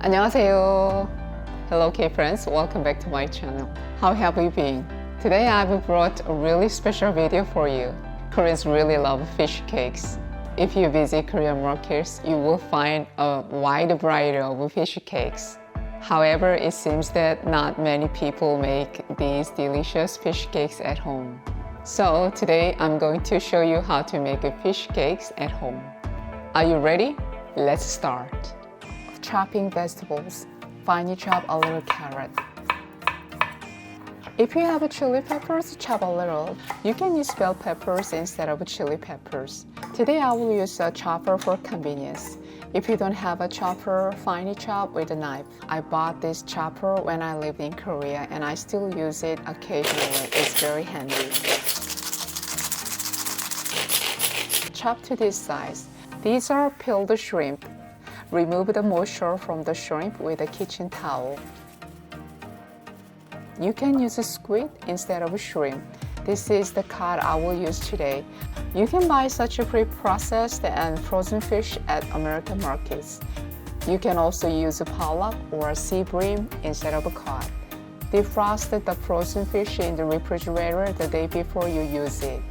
안녕하세요. Hello K-friends, welcome back to my channel. How have you been? Today I've brought a really special video for you. Koreans really love fish cakes. If you visit Korean markets, you will find a wide variety of fish cakes. However, it seems that not many people make these delicious fish cakes at home. So today I'm going to show you how to make fish cakes at home. Are you ready? Let's start. Chopping vegetables. Finely chop a little carrot. If you have chili peppers, chop a little. You can use bell peppers instead of chili peppers. Today I will use a chopper for convenience. If you don't have a chopper, finely chop with a knife. I bought this chopper when I lived in Korea and I still use it occasionally. It's very handy. Chop to this size. These are peeled shrimp. Remove the moisture from the shrimp with a kitchen towel. You can use a squid instead of shrimp. This is the cod I will use today. You can buy such a pre-processed and frozen fish at American markets. You can also use a pollock or a sea bream instead of a cod. Defrost the frozen fish in the refrigerator the day before you use it.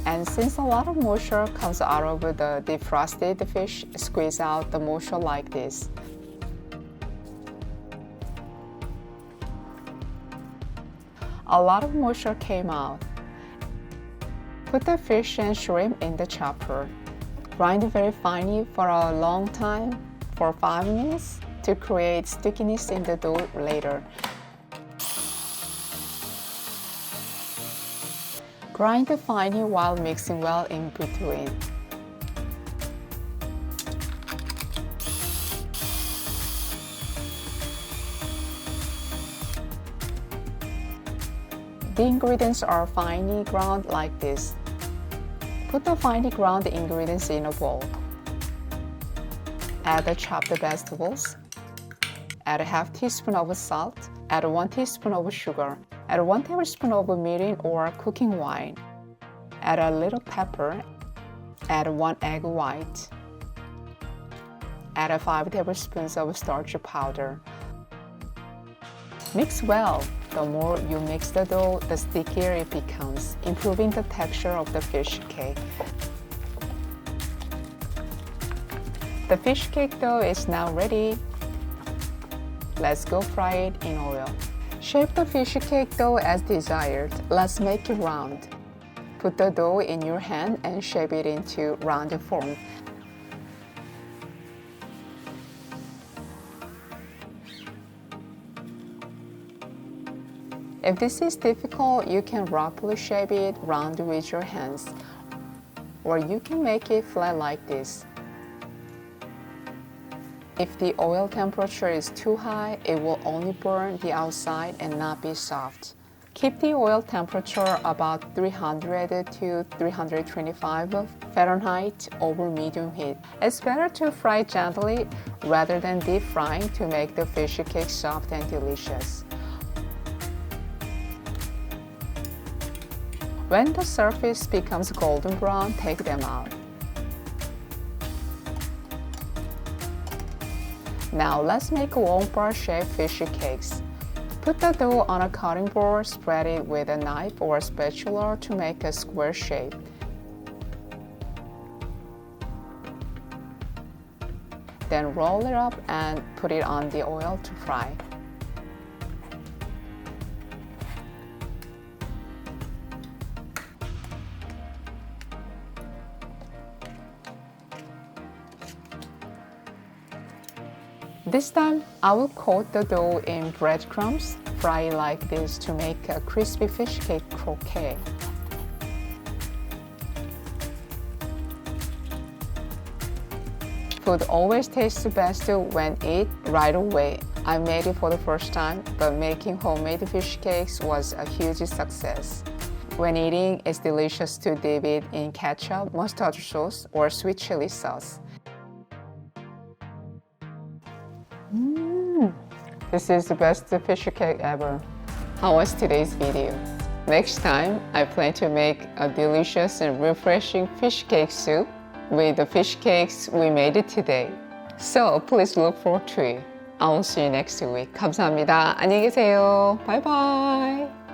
And since a lot of moisture comes out of the defrosted fish, squeeze out the moisture like this. A lot of moisture came out. Put the fish and shrimp in the chopper. Grind very finely for a long time, for 5 minutes, to create stickiness in the dough later. Grind finely while mixing well in between. The ingredients are finely ground like this. Put the finely ground ingredients in a bowl. Add the chopped vegetables. Add a half teaspoon of salt. Add 1 teaspoon of sugar. Add 1 tablespoon of mirin or cooking wine. Add a little pepper. Add 1 egg white. Add 5 tablespoons of starch powder. Mix well. The more you mix the dough, the stickier it becomes, improving the texture of the fish cake. The fish cake dough is now ready. Let's go fry it in oil. Shape the fish cake dough as desired. Let's make it round. Put the dough in your hand and shape it into round form. If this is difficult, you can roughly shape it round with your hands, or you can make it flat like this. If the oil temperature is too high, it will only burn the outside and not be soft. Keep the oil temperature about 300 to 325 Fahrenheit over medium heat. It's better to fry gently rather than deep frying to make the fish cake soft and delicious. When the surface becomes golden brown, take them out. Now let's make long bar shaped fish cakes. Put the dough on a cutting board, spread it with a knife or a spatula to make a square shape. Then roll it up and put it on the oil to fry. This time, I will coat the dough in breadcrumbs, fry it like this to make a crispy fish cake croquette. Food always tastes best when eaten right away. I made it for the first time, but making homemade fish cakes was a huge success. When eating, it's delicious to dip it in ketchup, mustard sauce, or sweet chili sauce. This is the best fish cake ever. How was today's video? Next time, I plan to make a delicious and refreshing fish cake soup with the fish cakes we made today. So please look forward to it. I will see you next week. 감사합니다. 안녕히 계세요. Bye bye.